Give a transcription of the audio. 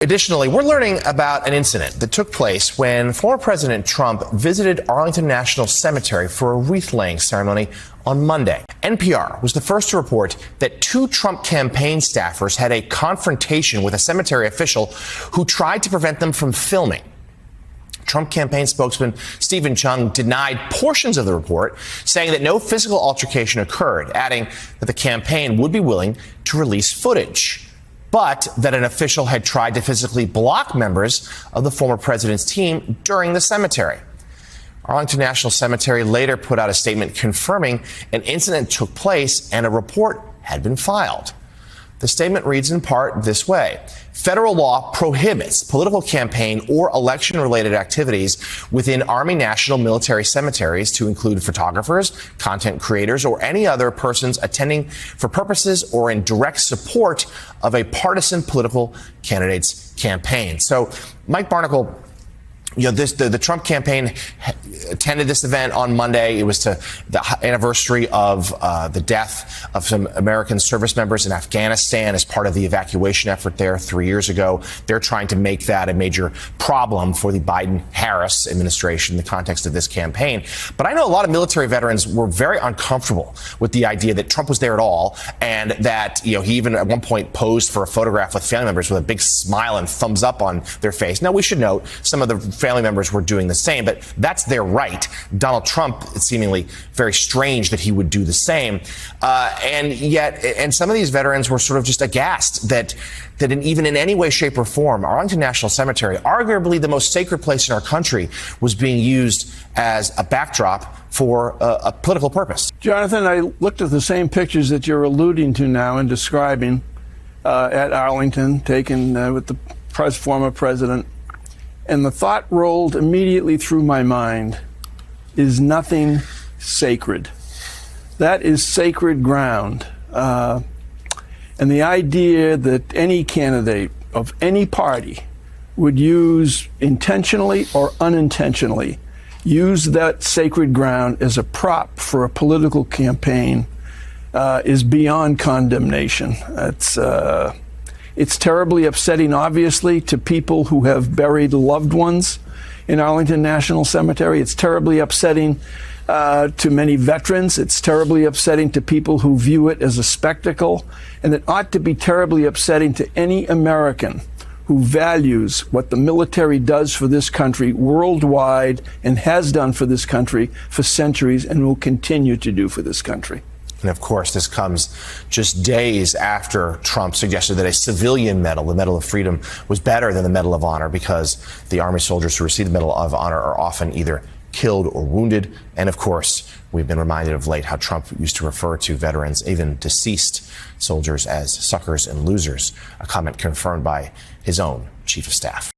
Additionally, we're learning about an incident that took place when former President Trump visited Arlington National Cemetery for a wreath-laying ceremony on Monday. NPR was the first to report that two Trump campaign staffers had a confrontation with a cemetery official who tried to prevent them from filming. Trump campaign spokesman Stephen Chung denied portions of the report, saying that no physical altercation occurred, adding that the campaign would be willing to release footage, but that an official had tried to physically block members of the former president's team during the cemetery. Arlington National Cemetery later put out a statement confirming an incident took place and a report had been filed. The statement reads in part this way: federal law prohibits political campaign or election-related activities within Army National Military Cemeteries to include photographers, content creators, or any other persons attending for purposes or in direct support of a partisan political candidate's campaign. So, Mike Barnicle, the Trump campaign attended this event on Monday. It was to the anniversary of the death of some American service members in Afghanistan as part of the evacuation effort there 3 years ago. They're trying to make that a major problem for the Biden-Harris administration in the context of this campaign. But I know a lot of military veterans were very uncomfortable with the idea that Trump was there at all, and that, he even at one point posed for a photograph with family members with a big smile and thumbs up on their face. Now, we should note some of the family members were doing the same, but that's their right. Donald Trump, it's seemingly very strange that he would do the same. And some of these veterans were sort of just aghast that even in any way, shape, or form, Arlington National Cemetery, arguably the most sacred place in our country, was being used as a backdrop for a political purpose. Jonathan, I looked at the same pictures that you're alluding to now and describing at Arlington, taken with the former president. And the thought rolled immediately through my mind: is nothing sacred? That is sacred ground. And the idea that any candidate of any party would use, intentionally or unintentionally, use that sacred ground as a prop for a political campaign is beyond condemnation. It's terribly upsetting, obviously, to people who have buried loved ones in Arlington National Cemetery. It's terribly upsetting to many veterans. It's terribly upsetting to people who view it as a spectacle. And it ought to be terribly upsetting to any American who values what the military does for this country worldwide and has done for this country for centuries and will continue to do for this country. And of course, this comes just days after Trump suggested that a civilian medal, the Medal of Freedom, was better than the Medal of Honor because the Army soldiers who receive the Medal of Honor are often either killed or wounded. And of course, we've been reminded of late how Trump used to refer to veterans, even deceased soldiers, as suckers and losers, a comment confirmed by his own chief of staff.